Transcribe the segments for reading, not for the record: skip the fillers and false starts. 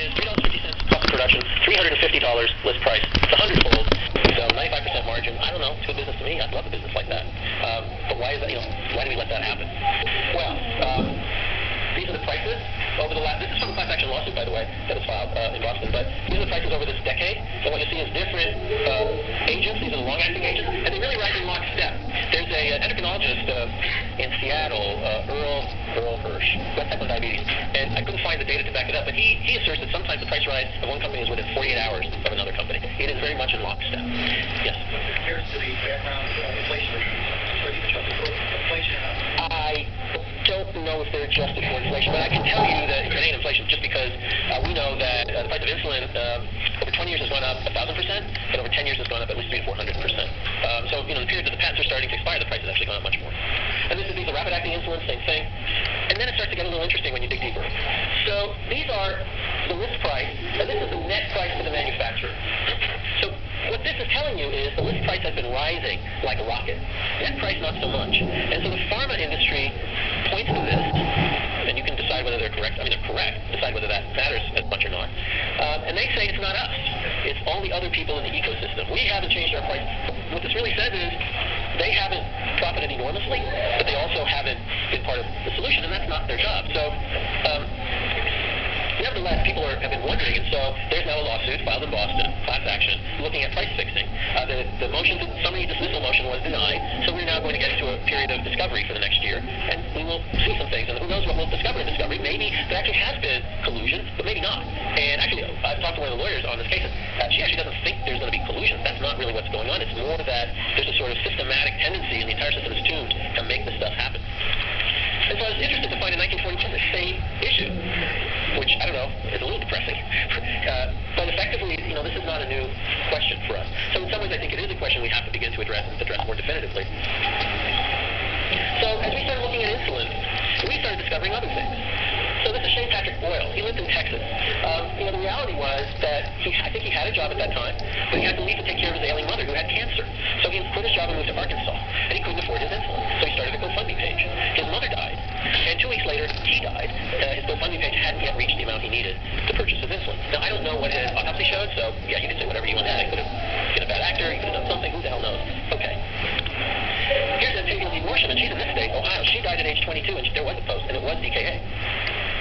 is $3.50 cost of production, $350 list price. It's 100-fold, so 95% margin. I don't know. It's good business to me. I'd love a business like that. But why is that? Why do we let that happen? Well, these are the prices over the last. This is from a class action lawsuit, by the way, that was filed in Boston. But these are the prices over this decade. And what you see is different agents. These are the long-acting agents, and they really rise in lockstep. There's an endocrinologist in Seattle, Earl Hirsch, who has type 1 diabetes, and I couldn't find the data to back it up. But he asserts that sometimes the price rise of one company is within 48 hours of another company. It is very much in lockstep. Yes. Compared to the background inflation, I don't know if they're adjusted for inflation, but I can tell you that it ain't inflation just because we know that the price of insulin over 20 years has gone up 1,000%, and over 10 years has gone up at least 300 to 400%. So, the period that the patents are starting to expire, the price has actually gone up much more. And these are rapid-acting insulin, same thing. And then it starts to get a little interesting when you dig deeper. So these are the list price, and this is the net price to the manufacturer. So what this is telling you is the list price has been rising like a rocket. Net price, not so much. And so the pharma industry points to this, and you can decide whether they're correct. I mean, they're correct. Decide whether that matters as much or not. And they say it's not us. It's all the other people in the ecosystem. We haven't changed our price. What this really says is they haven't profited enormously, but they also haven't been part of the solution, and that's not their job. So nevertheless, people have been wondering, and so there's now a lawsuit filed in Boston, class action, looking at price fixing. The summary dismissal motion was denied, so we're now going to get into a period of discovery for the next year, and we will see some things, and who knows what we'll discover in discovery. Maybe there actually has been collusion, but maybe not. And actually, I've talked to one of the lawyers on this case, and she actually doesn't think there's going to be collusion. That's not really what's going on. It's more that there's a sort of systematic tendency, and the entire system is tuned to make this stuff happen. And so I was interested to find in 1942 the same issue, which, I don't know, is a little depressing. But effectively, this is not a new question for us. So in some ways, I think it is a question we have to begin to address more definitively. So as we started looking at insulin, we started discovering other things. So this is Shane Patrick Boyle. He lived in Texas. The reality was that I think he had a job at that time, but he had to leave to take care of his ailing mother who had cancer. So he quit his job and moved to Arkansas, and he couldn't afford his insulin. So he started a GoFundMe page. His mother died, and 2 weeks later, he died. His GoFundMe page hadn't yet reached the amount he needed to purchase his insulin. Now, I don't know what his autopsy showed, so yeah, you can say whatever you want to say. He could have been a bad actor, he could have done something, who the hell knows? Okay. Here's Antigone Lee Morsham, and she's in this state, Ohio. She died at age 22, and there was a post, and it was DKA.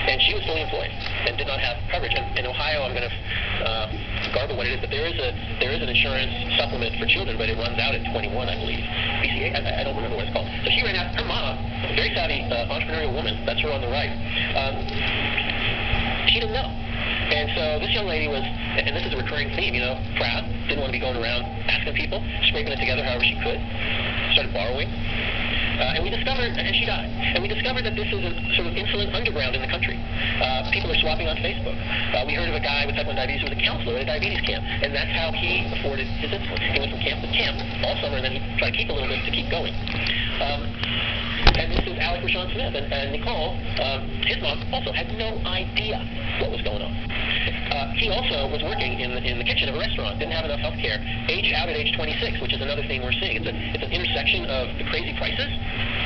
And she was fully employed and did not have coverage. And in Ohio, I'm going to garble what it is, but there is an insurance supplement for children, but it runs out at 21, I believe. BCA, I don't remember what it's called. So she ran out. Her mom, a very savvy entrepreneurial woman, that's her on the right. She didn't know. And so this young lady was, and this is a recurring theme, proud, didn't want to be going around asking people, scraping it together however she could, started borrowing. And we discovered, and she died, and we discovered that this is a sort of insulin underground in the country. People are swapping on Facebook. We heard of a guy with type 1 diabetes who was a counselor at a diabetes camp, and that's how he afforded his insulin. He went from camp to camp all summer, and then he tried to keep a little bit to keep going. And this is Alec Rashawn Smith, and Nicole, his mom, also had no idea what was going on. He also was working in the kitchen of a restaurant, didn't have enough health care, aged out at age 26, which is another thing we're seeing. It's an intersection of the crazy prices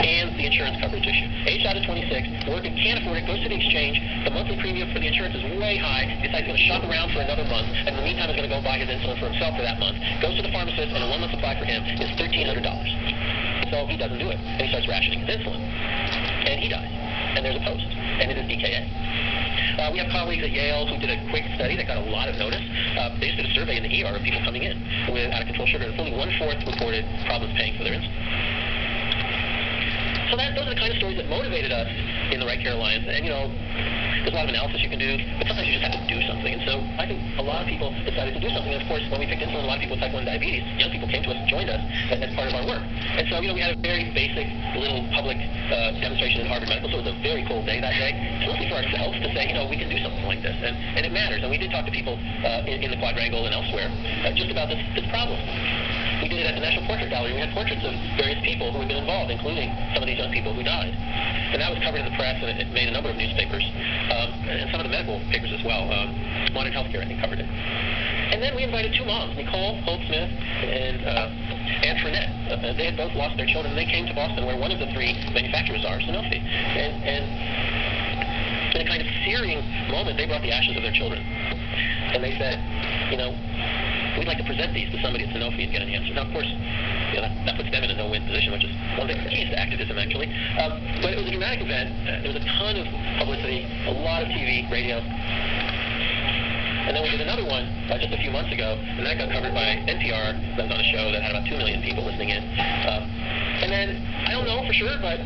and the insurance coverage issue. Aged out at 26, working, can't afford it, goes to the exchange, the monthly premium for the insurance is way high, decides he's going to shop around for another month, and in the meantime is going to go buy his insulin for himself for that month, goes to the pharmacist, and a 1-month supply for him is $1,300. So he doesn't do it, and he starts rationing his insulin. And he dies. And there's a post, and it is DKA. We have colleagues at Yale who did a quick study that got a lot of notice. They just did a survey in the ER of people coming in with out-of-control sugar, and fully 1/4 reported problems paying for their insulin. So those are the kind of stories that motivated us in the Right Care Alliance. And, there's a lot of analysis you can do, but sometimes you just have to do something. And so I think a lot of people decided to do something. And, of course, when we picked insulin, a lot of people with type 1 diabetes, young people came to us and joined us as part of our work. And so, we had a very basic little public demonstration in Harvard Medical School. It was a very cool day that day. It's mostly for ourselves to say, we can do something like this. And it matters. And we did talk to people in the Quadrangle and elsewhere just about this problem. We did it at the National Portrait Gallery. We had portraits of various people who had been involved, including some of these young people who died. And that was covered in the press, and it made a number of newspapers, and some of the medical papers as well. Modern Healthcare, I think, covered it. And then we invited 2 moms, Nicole Holt-Smith and Anne Frenette. They had both lost their children, and they came to Boston, where one of the 3 manufacturers are, Sanofi. And in a kind of searing moment, they brought the ashes of their children. And they said, we'd like to present these to somebody at Sanofi and get an answer. Now, of course, that puts them in a no-win position, which is one of the keys to activism, actually. But it was a dramatic event. There was a ton of publicity, a lot of TV, radio. And then we did another one just a few months ago, and that got covered by NPR. That was on a show that had about 2 million people listening in. And then, I don't know for sure, but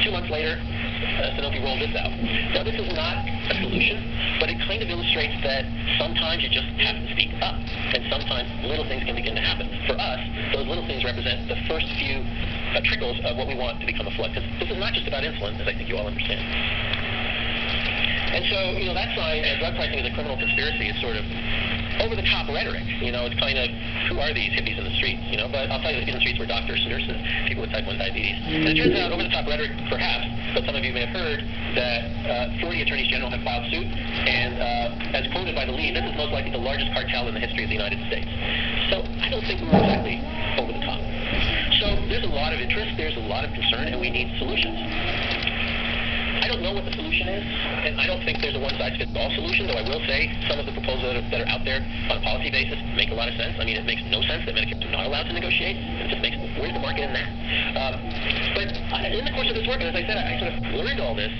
2 months later, Sanofi rolled this out. Now, this is not a solution, but it kind of illustrates that sometimes you just have to speak up, and sometimes little things can begin to happen. For us, those little things represent the first few trickles of what we want to become a flood, because this is not just about insulin, as I think you all understand. And so, that side, drug pricing is a criminal conspiracy, is sort of over-the-top rhetoric. It's kind of, who are these hippies in the streets? But I'll tell you, the hippies in the streets were doctors, nurses, people with type 1 diabetes. And it turns out, over-the-top rhetoric, perhaps, but some of you may have heard that 40 attorneys general have filed suit, and as quoted by the lead, this is most likely the largest cartel in the history of the United States. So I don't think we were exactly over the top. So there's a lot of interest, there's a lot of concern, and we need solutions. I don't know what the solution is, and I don't think there's a one-size-fits-all solution, though I will say some of the proposals that are out there on a policy basis make a lot of sense. I mean, it makes no sense that Medicare is not allowed to negotiate. It just makes, where's the market in that? But in the course of this work, and as I said, I sort of learned all this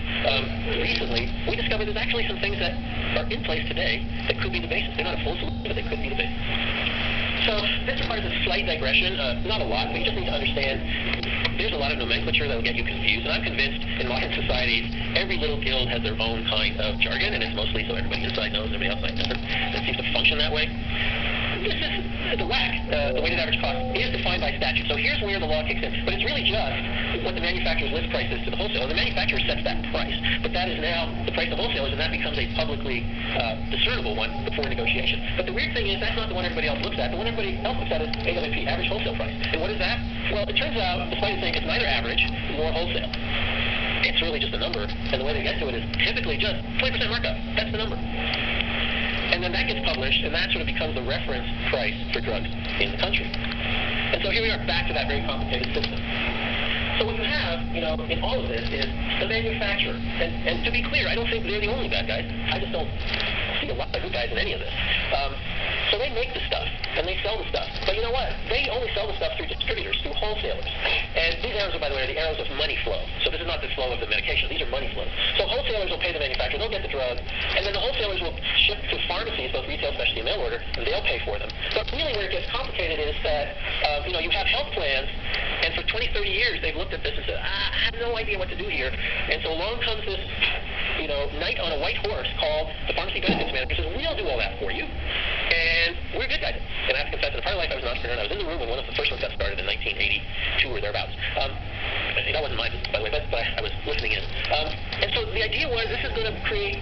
recently, we discovered there's actually some things that are in place today that could be the basis. They're not a full solution, but they could be the basis. So this requires a slight digression, not a lot, but you just need to understand there's a lot of nomenclature that will get you confused, and I'm convinced in modern societies, every little guild has their own kind of jargon, and it's mostly so everybody inside knows, everybody outside doesn't. It seems to function that way. This is the WAC, the weighted average cost, is defined by statute. So here's where the law kicks in. But it's really just what the manufacturer's list price is to the wholesaler. The manufacturer sets that price, but that is now the price to wholesalers, and that becomes a publicly discernible one before negotiation. But the weird thing is that's not the one everybody else looks at. The one everybody else looks at is AWP, average wholesale price. And what is that? Well, it turns out, despite it saying it's neither average nor wholesale, it's really just a number, and the way they get to it is typically just 20% markup. That's the number. And then that gets published, and that sort of becomes the reference price for drugs in the country. And so here we are back to that very complicated system. So what you have, in all of this is the manufacturer. And to be clear, I don't think they're the only bad guys. I just don't see a lot of good guys in any of this. So they make the stuff, and they sell the stuff. But you know what? They only sell the stuff through distributors, through wholesalers. And these arrows are, by the way, are the arrows of money flow. So this is not the flow of the medication. These are money flows. So wholesalers will pay the manufacturer. They'll get the drug. And then the wholesalers will ship to pharmacies, both retail, specialty, and mail order, and they'll pay for them. But really where it gets complicated is that, you have health plans, and for 20, 30 years, they've looked at this and said, I have no idea what to do here. And so along comes this, knight on a white horse called the pharmacy benefits manager, says, we'll do all that for you. And we're good guys. And I have to confess, in a part of life I was an entrepreneur, and I was in the room when one of the first ones got started in 1982 or thereabouts. That wasn't my business, by the way, but I was listening in. And so the idea was this is going to create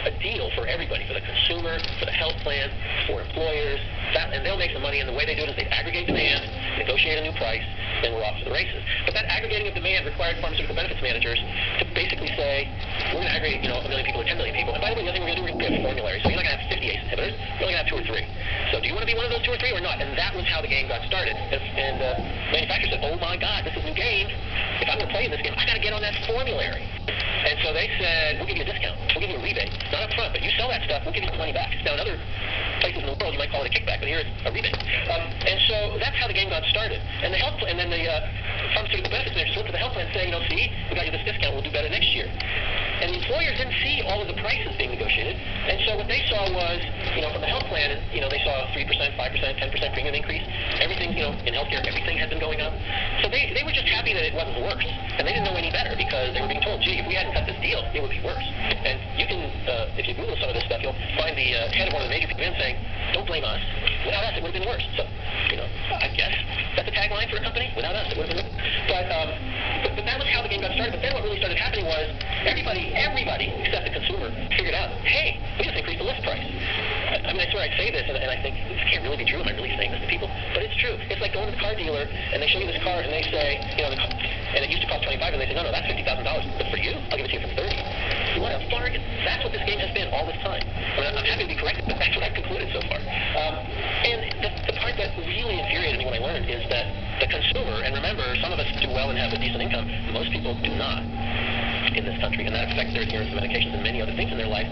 a deal for everybody, for the consumer, for the health plan, for employers, and they'll make some money. And the way they do it is they aggregate demand, negotiate a new price, then we're off to the races. But that aggregating of demand required pharmaceutical benefits managers to basically say, we're going to aggregate, 1 million people or 10 million people. And by the way, the other thing we're going to do is we're going to have formulary. So you're not going to have 50 ACE inhibitors. You're only going to have 2 or 3. So do you want to be one of those 2 or 3 or not? And that was how the game got started. And manufacturers said, oh my God, this is a new game. If I'm going to play in this game, I got to get on that formulary. And so they said, we'll give you a discount. We'll give you a rebate. Not up front, but you sell that stuff, we'll give you the money back. Now, in other places in the world, you might call it a kickback, but here it's a rebate. And so that's how the game got started. And the then the pharmaceutical benefits managers went to the health plan saying, see, we got you this discount, we'll do better next year. And the employers didn't see all of the prices being negotiated. And so what they saw was, from the health plan, they saw a 3%, 5%, 10% premium increase. Everything, in healthcare, everything had been going up. So they were just happy that it wasn't worse. And they didn't know any better because they were being told, gee, if we hadn't cut this deal, it would be worse. And you can, if you Google some of this stuff, you'll find the head of one of the major PBMs saying, don't blame us. Without us, it would have been worse. So, I guess that's a tagline for a company. Without us, it would have been worse. But that was how the game got started. But then what really started happening was everybody, except the consumer, figured out, hey, we just increased the list price. I mean, I swear I say this, and I think this can't really be true. Am I really saying this to people? But it's true. It's like going to the car dealer, and they show you this car, and they say, and it used to cost $25, and they say, no, that's $50,000. But for you, I'll give it to you for $30. What a bargain. That's what this game has been all this time. I mean, I'm happy to be corrected, but that's what I've concluded so far. And the part that really infuriated me when I learned is that the consumer, and remember, some of us do well and have a decent income, most people do not in this country. country, and that affects their adherence to medications and many other things in their life.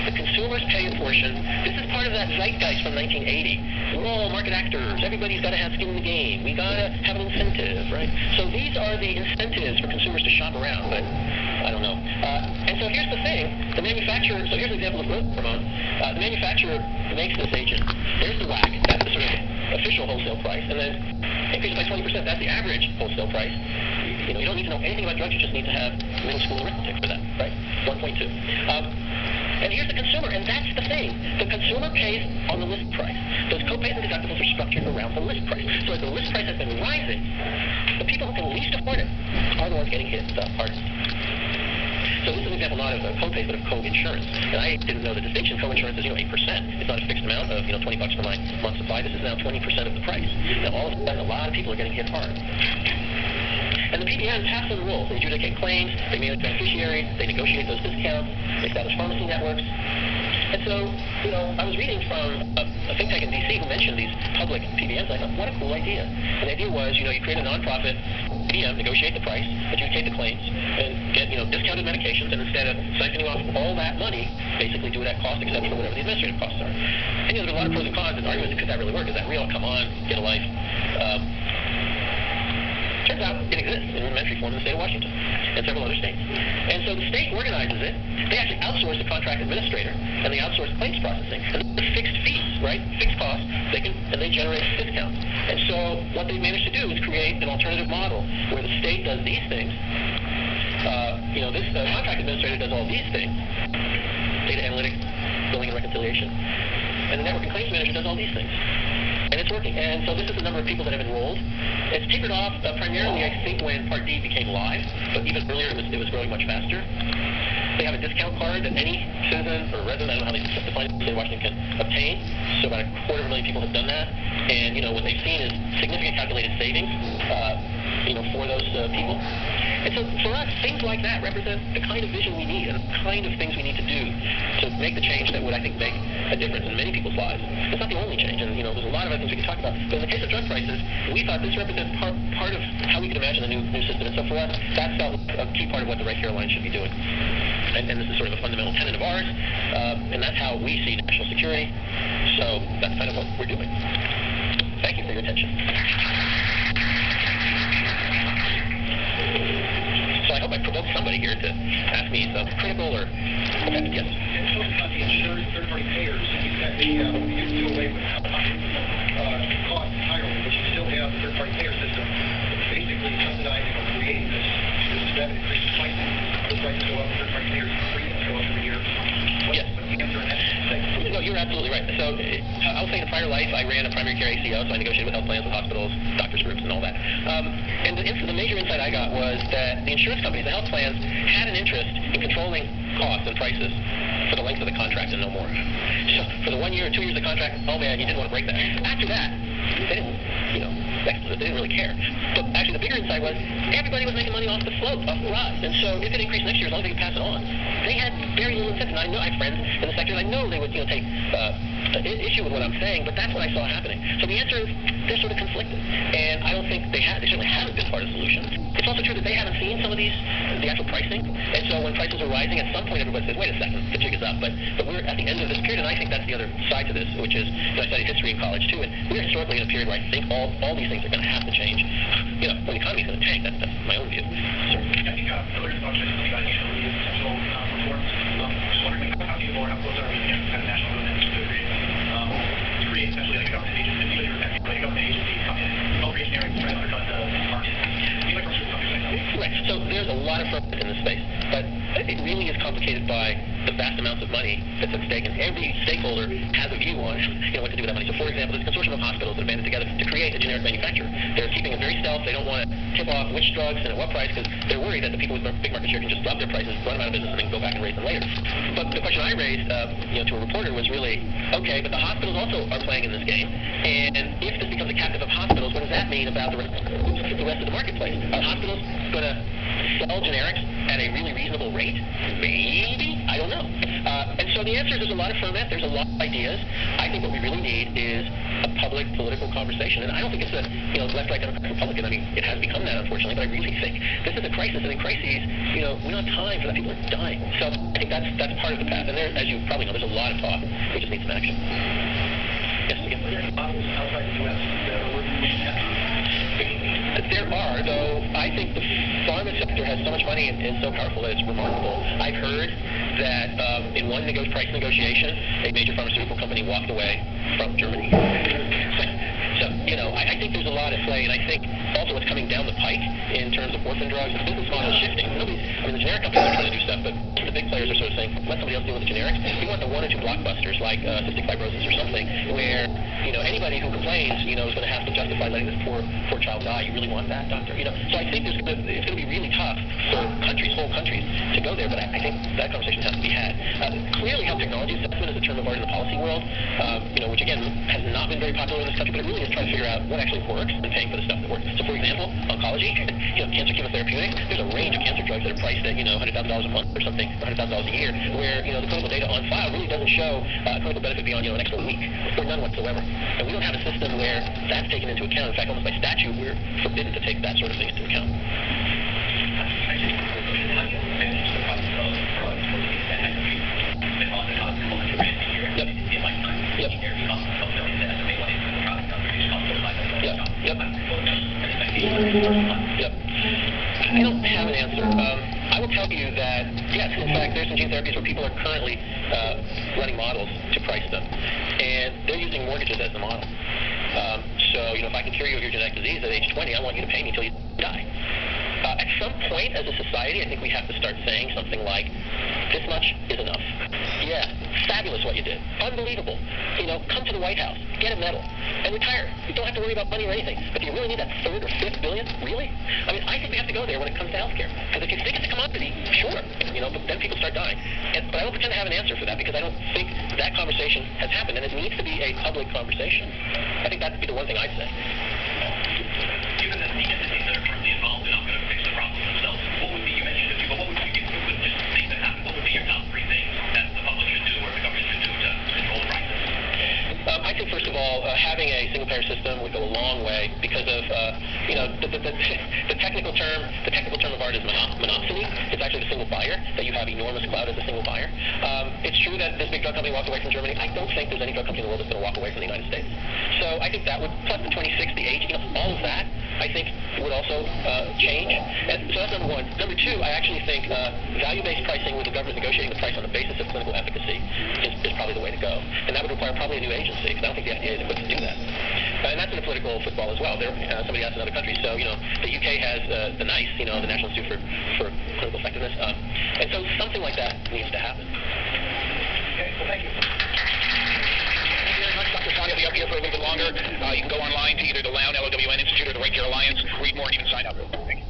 The consumers pay a portion. This is part of that zeitgeist from 1980. We're all market actors. Everybody's got to have skin in the game. We got to have an incentive, right? So these are the incentives for consumers to shop around, but I don't know. And so here's the thing. The manufacturer, so here's an example of growth hormone. The manufacturer makes this agent. There's the WAC. That's the sort of official wholesale price. And then increases by 20%. That's the average wholesale price. You don't need to know anything about drugs. You just need to have middle school arithmetic for that, right? 1.2. And here's the consumer, and that's the thing. The consumer pays on the list price. Those copays and deductibles are structured around the list price. So as the list price has been rising, the people who can least afford it are the ones getting hit the hardest. So this is an example not of copays, but of co-insurance. And I didn't know the distinction. Co-insurance is 8%. It's not a fixed amount of $20 for my month supply. This is now 20% of the price. Now all of a sudden, a lot of people are getting hit hard. And the PBMs have some rules. They adjudicate claims, they manage beneficiaries, they negotiate those discounts, they establish pharmacy networks. And so, I was reading from a think tank in D.C. who mentioned these public PBMs. I thought, what a cool idea. And the idea was, you create a nonprofit PBM, negotiate the price, adjudicate the claims, and get, discounted medications, and instead of siphoning off all that money, basically do it at cost except for whatever the administrative costs are. And, there's a lot of pros and cons and arguments. Could that really work? Is that real? Come on, get a life. Turns out it exists in rudimentary form in the state of Washington and several other states. And so the state organizes it. They actually outsource the contract administrator, and they outsource claims processing. And they're fixed fees, right? Fixed costs. And they generate discounts. And so what they've managed to do is create an alternative model where the state does these things. This contract administrator does all these things: data analytics, billing and reconciliation, and the network and claims manager does all these things. And it's working. And so this is the number of people that have enrolled. It's tapered off primarily, I think, when Part D became live, but even earlier it was growing much faster. They have a discount card that any citizen or resident, I don't know how they define it, the state of Washington, can obtain. So about 250,000 people have done that. And, what they've seen is significant calculated savings, for those people. And so for us, things like that represent the kind of vision we need and the kind of things we need to do to make the change that would, I think, make a difference in many people's lives. It's not the only change, and, there's a lot of other things we can talk about. But in the case of drug prices, we thought this represents part of how we could imagine a new system. And so for us, that felt a key part of what the Right Care Alliance should be doing. And this is sort of a fundamental tenet of ours, and that's how we see national security. So that's kind of what we're doing. Thank you for your attention. So I hope I provoked somebody here to ask me some critical or... Okay, yes? Talking about the insurance third-party payers, you do away with cost entirely, but you still have the third-party payer system basically subsidizing or creating this revenue increase pricing. The prices go up, the third-party payers premiums go up every year. Yes. What's the answer in that segment? No, you're absolutely right. So I'll say in a prior life, I ran a primary care ACO, so I negotiated with health plans, with hospitals, doctors groups, and all that. And the major insight I got was that the insurance companies, the health plans, had an interest in controlling costs and prices for the length of the contract and no more. So for the 1 year or 2 years of the contract, oh man, you didn't want to break that. After that, they didn't, they didn't really care. But actually the bigger insight was everybody was making money off the float, off the rise. And so if it increased next year, as long as they could pass it on, they had very little incentive. And I have friends in the sector, and I know they would, take issue with what I'm saying, but that's what I saw happening. So the answer is they're sort of conflicted. And I don't think they certainly haven't been part of the solution. It's also true that they haven't seen some of the actual pricing. And so when prices are rising, at some point everybody says, wait a second, the jig is up. But we're at the end of this period, and I think that's the other side to this, which is, I studied history in college too, and we're historically in a period where I think all these things are going to have to change. When the economy is going to tank, that's my own view. Sir. I think earlier talk just about potential reforms. Just wondering how feasible or how close are we to kind of national movements to create essentially like a government agency, like a government agency come in and help re-engineering to undercut the market. Right. So there's a lot of focus in this space, but it really is complicated by the vast amounts of money that's at stake, and every stakeholder has a view on what to do with that money. So, for example, there's a consortium of hospitals that have banded together to create a generic manufacturer. They're keeping it very stealth. They don't want to tip off which drugs and at what price because they're worried that the people with big market share can just drop their prices, run them out of business, and then go back and raise them later. But the question I raised, to a reporter was really, okay, but the hospitals also are playing in this game, and if this becomes a captive of hospitals, what does that mean about the rest of the marketplace? Are hospitals going to sell generics at a really reasonable rate? Maybe. I don't know. And So the answer is there's a lot of ferment, there's a lot of ideas. I think what we really need is a public political conversation. And I don't think it's a left, right, Democrat, Republican. I mean, it has become that, unfortunately, but I really think this is a crisis, and in crises, we don't have time for that. People are dying. So I think that's part of the path. And there, as you probably know, there's a lot of talk. We just need some action. Yes, again. Are there models outside the U.S. that are working with that? There are, though I think the pharma sector has so much money and is so powerful that it's remarkable. I've heard that in one price negotiation, a major pharmaceutical company walked away from Germany. So, I think there's a lot at play, and I think also what's coming down the pike in terms of orphan drugs, the business model is shifting. The generic companies are trying to do stuff, but the big players are sort of saying, let somebody else deal with the generics. We want the one or two blockbusters like cystic fibrosis or something, where anybody who complains, is going to have to justify letting this poor child die. You really want that, doctor? So I think it's going to be really tough for whole countries, to go there. But I think that conversation has to be had. Clearly, health technology assessment is a term of art in the policy world, which again has not been very popular in this country, but it really is trying to figure out what actually works and paying for the stuff that works. So, for example, oncology, cancer chemotherapeutic. There's a range of cancer drugs that are priced at $100,000 a month or something, $100,000 a year, where the clinical data on file really doesn't show clinical benefit beyond an extra week or none whatsoever. And we don't have a system where that's taken into account. In fact, almost by statute, we're forbidden to take that sort of thing into account. Yep. I don't have an answer. I will tell you that, yes, in fact, there's some gene therapies where people are currently running models to price them, and they're using mortgages as the model. So, if I can cure you of your genetic disease at age 20, I want you to pay me until you die. At some point, as a society, I think we have to start saying something like, this much is enough. Yeah, fabulous what you did. Unbelievable. Come to the White House, get a medal, and retire. You don't have to worry about money or anything. But do you really need that third or fifth billion? Really? I think we have to go there when it comes to healthcare. Because if you think it's a commodity, sure, but then people start dying. But I don't pretend to have an answer for that, because I don't think that conversation has happened, and it needs to be a public conversation. I think that would be the one thing I'd say. Given that the entities that are currently involved are not going to fix the problem themselves, what would be, you mentioned a few, but what would be, if you could just make that happen, what would be your top three things that the public should do or the government should do to control the prices? I think, first of all, having a single-payer system would go a long way because of, the technical term of art is monopsony. It's actually the single buyer, that you have enormous clout as a single buyer. It's true that this big drug company walked away from Germany. I don't think there's any drug company in the world that's going to walk away from the United States. So I think that would, plus the 26, the age, all of that, I think would also change. And so that's number one. Number two, I actually think value-based pricing with the government negotiating the price on the basis of clinical efficacy is probably the way to go. And that would require probably a new agency, because I don't think the FDA is equipped to do that. And that's in the political football as well. Somebody asked in other countries. So, the UK has the NICE, the National Institute for Clinical Effectiveness. And so something like that needs to happen. Okay, well, thank you. Thank you very much, Dr. Sani. I'll be up here for a little bit longer. You can go online to either the Lown LOWN Institute or the Right Care Alliance, read more, and even sign up. Thank you.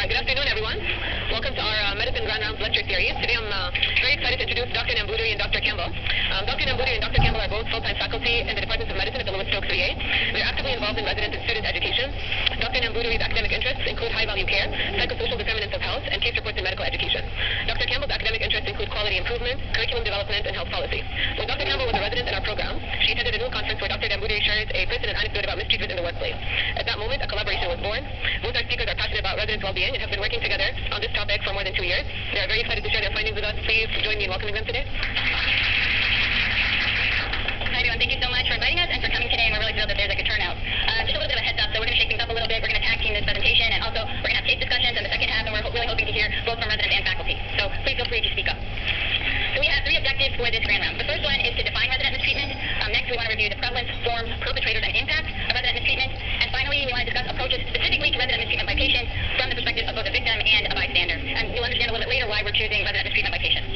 Good afternoon, everyone. Welcome to our Medicine Grand Rounds lecture series. Today I'm very excited to introduce Dr. Nambudiri and Dr. Campbell. Dr. Nambudiri and Dr. Campbell are both full-time faculty in the Departments of Medicine at the Lewis-Stokes VA. They're actively involved in resident and student education. Dr. Nambudiri's academic interests include high-value care, psychosocial determinants of health, and case reports in medical education. Dr. Campbell's academic interests include quality improvement, curriculum development, and health policy. When Dr. Campbell was a resident in our program, she attended a new conference where Dr. Nambudiri shared a pertinent anecdote about mistreatment in the workplace. At that moment, a collaboration was born. Both our speakers are passionate about residents' well-being and have been working together on this topic for more than 2 years. They are very excited to share their findings with us. Please join me in welcoming them today. Hi everyone, thank you so much for inviting us and for coming today, and we're really thrilled that there's a good turnout. Just a little bit of a heads up, so we're going to shake things up a little bit. We're going to tag team this presentation, and also we're going to have case discussions in the second half, and we're really hoping to hear both from residents and faculty. So please feel free to speak up. So we have 3 objectives questions for this grand round. The first one is to define resident mistreatment. Next, we want to review the prevalence, forms, perpetrators, and impact of resident mistreatment. And finally, we want to discuss approaches specifically to resident mistreatment by patients from the perspective of both a victim and a bystander. And you'll understand a little bit later why we're choosing resident mistreatment by patients.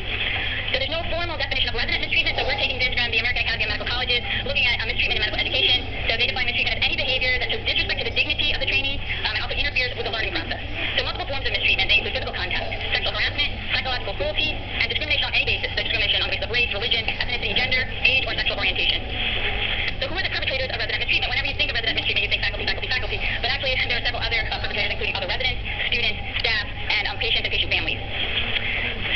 So there's no formal definition of resident mistreatment, so we're taking this from the American Academy of Medical Colleges, looking at mistreatment in medical education. So they define mistreatment as any behavior that shows disrespect to the dignity of the trainee and also interferes with the learning process. So multiple forms of mistreatment, they include physical contact, sexual harassment, psychological cruelty, and discrimination on any basis, so discrimination on the basis of race, religion, ethnicity, gender, age, or sexual orientation. So who are the perpetrators of resident mistreatment? Whenever you think of resident mistreatment, you think faculty, faculty, faculty, but actually there are several other perpetrators, including other residents, students, staff, and patients and patient families.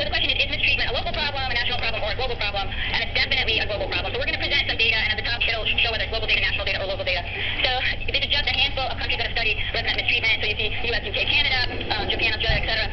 So the question is mistreatment a local problem, a national problem, or a global problem? And it's definitely a global problem. So we're going to present some data, and at the top it'll show whether it's global data, national data, or local data. So this is just a handful of countries that have studied resident mistreatment. So you see US, UK, Canada, Japan, Australia, etc.